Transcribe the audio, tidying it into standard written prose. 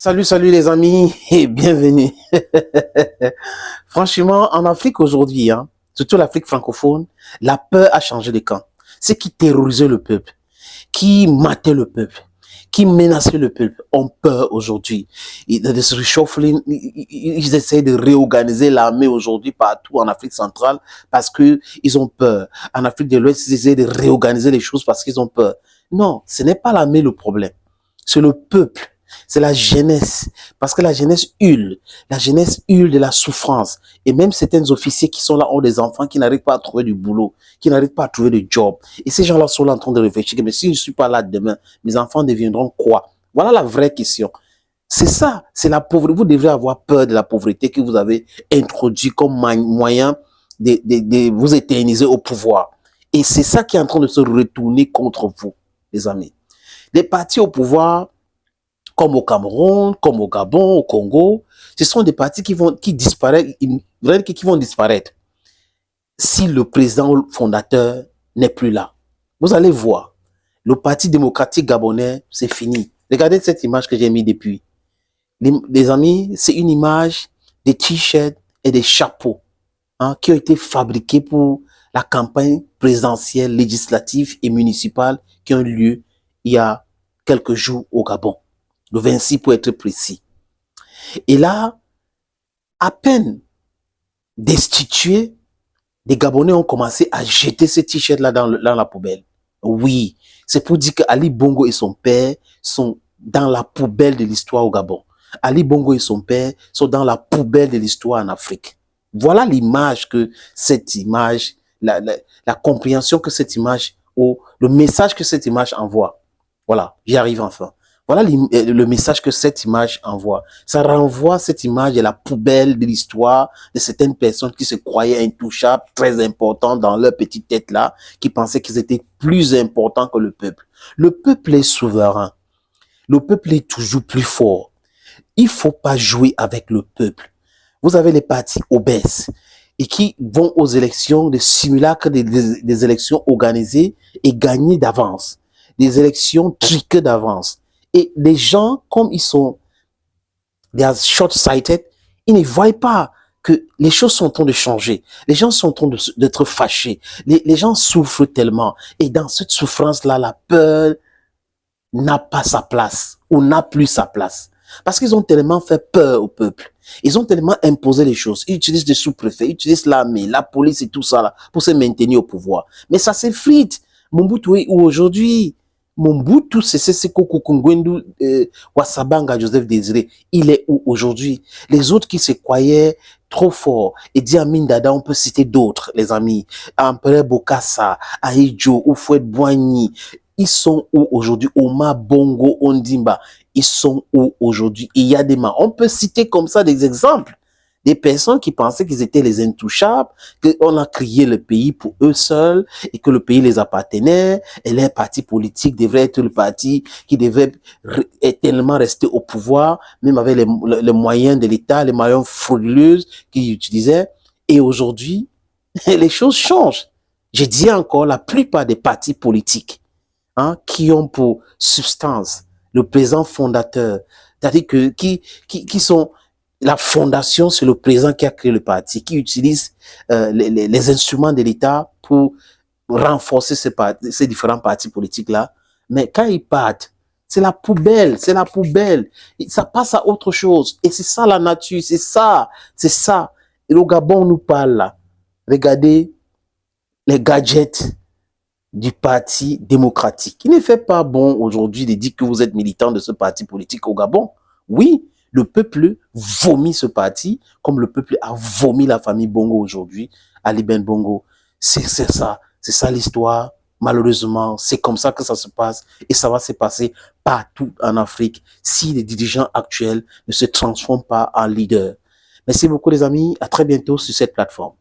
Salut les amis et bienvenue. Franchement, en Afrique aujourd'hui, surtout l'Afrique francophone, la peur a changé de camp. Ce qui terrorisait le peuple, qui matait le peuple, qui menaçait le peuple, ont peur aujourd'hui. De se réchauffer, ils essaient de réorganiser l'armée aujourd'hui partout en Afrique centrale parce que ils ont peur. En Afrique de l'Ouest, ils essaient de réorganiser les choses parce qu'ils ont peur. Non, ce n'est pas l'armée le problème, c'est le peuple. C'est la jeunesse, parce que la jeunesse hurle de la souffrance. Et même certains officiers qui sont là ont des enfants qui n'arrivent pas à trouver du boulot, qui n'arrivent pas à trouver de job. Et ces gens-là sont là en train de réfléchir, mais si je ne suis pas là demain, mes enfants deviendront quoi? Voilà la vraie question. C'est ça, c'est la pauvreté. Vous devrez avoir peur de la pauvreté que vous avez introduit comme moyen de vous éterniser au pouvoir. Et c'est ça qui est en train de se retourner contre vous, les amis. Les partis au pouvoir, comme au Cameroun, comme au Gabon, au Congo, ce sont des partis qui vont disparaître si le président fondateur n'est plus là. Vous allez voir, le Parti démocratique gabonais, c'est fini. Regardez cette image que j'ai mise depuis. Les amis, c'est une image des t-shirts et des chapeaux qui ont été fabriqués pour la campagne présidentielle, législative et municipale qui ont eu lieu il y a quelques jours au Gabon. Le 26 pour être précis. Et là, à peine destitués, les Gabonais ont commencé à jeter ces t-shirts-là dans la poubelle. Oui, c'est pour dire qu'Ali Bongo et son père sont dans la poubelle de l'histoire au Gabon. Ali Bongo et son père sont dans la poubelle de l'histoire en Afrique. Voilà l'image que cette image, la compréhension que cette image, ou le message que cette image envoie. Voilà, j'y arrive enfin. Voilà le message que cette image envoie. Ça renvoie cette image de la poubelle de l'histoire de certaines personnes qui se croyaient intouchables, très importants dans leur petite tête là, qui pensaient qu'ils étaient plus importants que le peuple. Le peuple est souverain. Le peuple est toujours plus fort. Il faut pas jouer avec le peuple. Vous avez les partis obèses et qui vont aux élections, des simulacres des élections organisées et gagnées d'avance. Des élections triquées d'avance. Et les gens, comme ils sont short-sighted, ils ne voient pas que les choses sont en train de changer. Les gens sont en train d'être fâchés. Les gens souffrent tellement. Et dans cette souffrance-là, la peur n'a pas sa place ou n'a plus sa place. Parce qu'ils ont tellement fait peur au peuple. Ils ont tellement imposé les choses. Ils utilisent des sous-préfets, ils utilisent l'armée, la police et tout ça là pour se maintenir au pouvoir. Mais ça s'effrite. Mobutu ou aujourd'hui, Mobutu, c'est Seko Kungwendu, Wasabanga, Joseph Désiré. Il est où aujourd'hui? Les autres qui se croyaient trop forts. Et Idi Amin Dada, on peut citer d'autres, les amis. Empereur Bokassa, Ahidjo, Oufouet Boigny. Ils sont où aujourd'hui? Omar Bongo Ondimba. Ils sont où aujourd'hui? Il y a des mains. On peut citer comme ça des exemples. Des personnes qui pensaient qu'ils étaient les intouchables, qu'on a créé le pays pour eux seuls et que le pays les appartenait et leur parti politique devrait être le parti qui devait éternellement rester au pouvoir, même avec les moyens de l'État, les moyens frauduleux qu'ils utilisaient. Et aujourd'hui, les choses changent. Je dis encore, la plupart des partis politiques qui ont pour substance le président fondateur, c'est-à-dire que qui sont la fondation, c'est le président qui a créé le parti, qui utilise les instruments de l'État pour renforcer ces différents partis politiques-là. Mais quand ils partent, c'est la poubelle, c'est la poubelle. Ça passe à autre chose. Et c'est ça la nature, c'est ça. Et le Gabon nous parle là. Regardez les gadgets du parti démocratique. Il ne fait pas bon aujourd'hui de dire que vous êtes militant de ce parti politique au Gabon. Oui, le peuple vomit ce parti, comme le peuple a vomi la famille Bongo aujourd'hui, Ali Ben Bongo. C'est ça l'histoire. Malheureusement, c'est comme ça que ça se passe et ça va se passer partout en Afrique si les dirigeants actuels ne se transforment pas en leaders. Merci beaucoup les amis, à très bientôt sur cette plateforme.